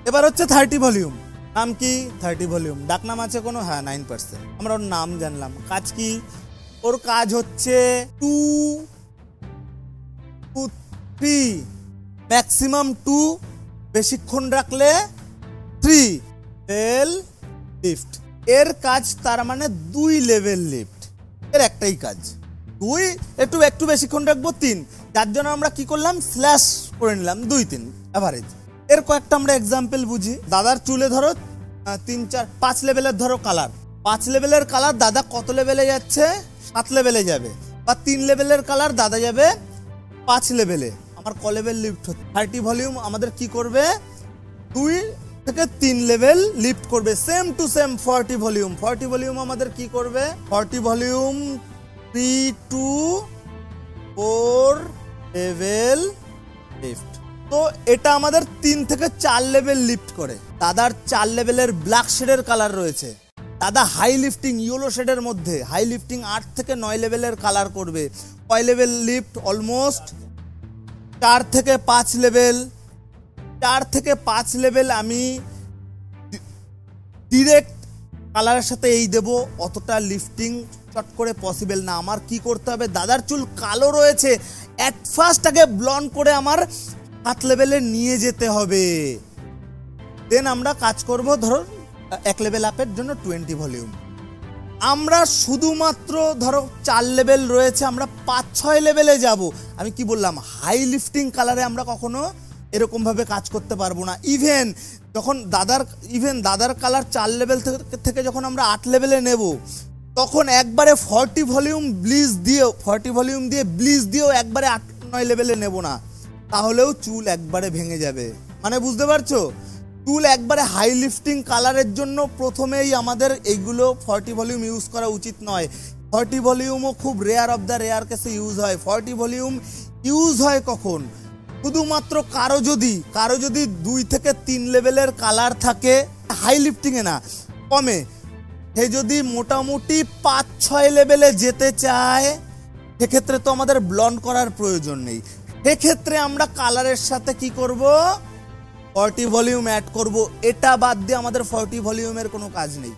এবার হচ্ছে 30 ভলিউম। নাম কি? 30 ভলিউম। ডাক নাম আছে কোনো? হ্যাঁ, 9%। আমরা ওর নাম জানলাম। কাজ কি? ওর কাজ হচ্ছে 2 to 3, ম্যাক্সিমাম 2, বেশিক্ষণ রাখলে 3 লেভেল লিফট। এর কাজ তার মানে 2 লেভেল লিফট। এর একটাই কাজ, 2, একটু বেশিক্ষণ রাখবো 3, যার জন্য আমরা কি করলাম, স্ল্যাশ করে নিলাম 2 3 অ্যাভারেজ। এর কয়েকটা আমরা এক্সাম্পল বুঝি। দাদার চুলে ধরো 3 4 5 লেভেলের ধরো কালার, 5 লেভেলের কালার দাদা কত লেভেলে যাচ্ছে? 7 লেভেলে যাবে। বা 3 লেভেলের কালার দাদা যাবে 5 লেভেলে। আমার ক লেভেল লিফট হচ্ছে? 30 ভলিউম আমাদের কি করবে? 2 থেকে 3 লেভেল লিফট করবে। Same to same 40 volume. 40 volume আমাদের কি করবে? 40 ভলিউম 3 to 4 লেভেল লিফট। তো এটা আমাদের 3 থেকে 4 লেভেল লিফট করে। দাদার 4 লেভেলের ব্ল্যাক শেডের কালার রয়েছে। দাদা হাই লিফটিং ইয়েলো শেডের মধ্যে হাই লিফটিং 8 থেকে 9 লেভেলের কালার করবে। কয় লেভেল লিফট? অলমোস্ট 4 থেকে 5 লেভেল। 4 থেকে 5 লেভেল আমি ডিরেক্ট কালারের সাথে এই দেব, অতটা লিফটিং চট করে পসিবল না। আমার কি করতে হবে? দাদার চুল কালো রয়েছে, অ্যাট ফার্স্ট আগে ব্লন্ড করে আমার 7 লেভেলে নিয়ে যেতে হবে। দেন আমরা কাজ করব ধরো 1 লেভেল আপের জন্য 20 ভলিউম। আমরা শুধুমাত্র ধরো 4 লেভেল রয়েছে, আমরা 5-6 লেভেলে যাব। আমি কি বললাম? হাই লিফটিং কালারে আমরা কখনো এরকম ভাবে কাজ করতে পারবো না। ইভেন দাদার কালার 4 লেভেল থেকে যখন আমরা 8 লেভেলে নেব, তখন একবারে 40 ভলিউম দিয়ে ব্লিজ দিয়েও একবারে 8-9 লেভেলে নেব না, তাহলেও চুল একবারে ভেঙে যাবে। মানে বুঝতে পারছো? চুল একবারে হাই লিফটিং কালারের জন্য প্রথমেই আমাদের এইগুলো 40 ভলিউম ইউজ করা উচিত নয়। 40 ভলিউমও খুব রেয়ার অফ দ্য রেয়ার কেসে ইউজ হয়। 40 ভলিউম ইউজ হয় কখন? শুধুমাত্র কারো যদি 2 থেকে 3 লেভেলের কালার থাকে, হাই লিফটিংয়ে না, কমে, সে যদি মোটামুটি 5-6 লেভেলে যেতে চায়, সেক্ষেত্রে তো আমাদের ব্লন্ড করার প্রয়োজন নেই। সেক্ষেত্রে আমরা কালারের সাথে কি করব? 40 ভলিউম অ্যাড করব। এটা বাদ দিয়ে আমাদের 40 ভলিউমের কোনো কাজ নেই।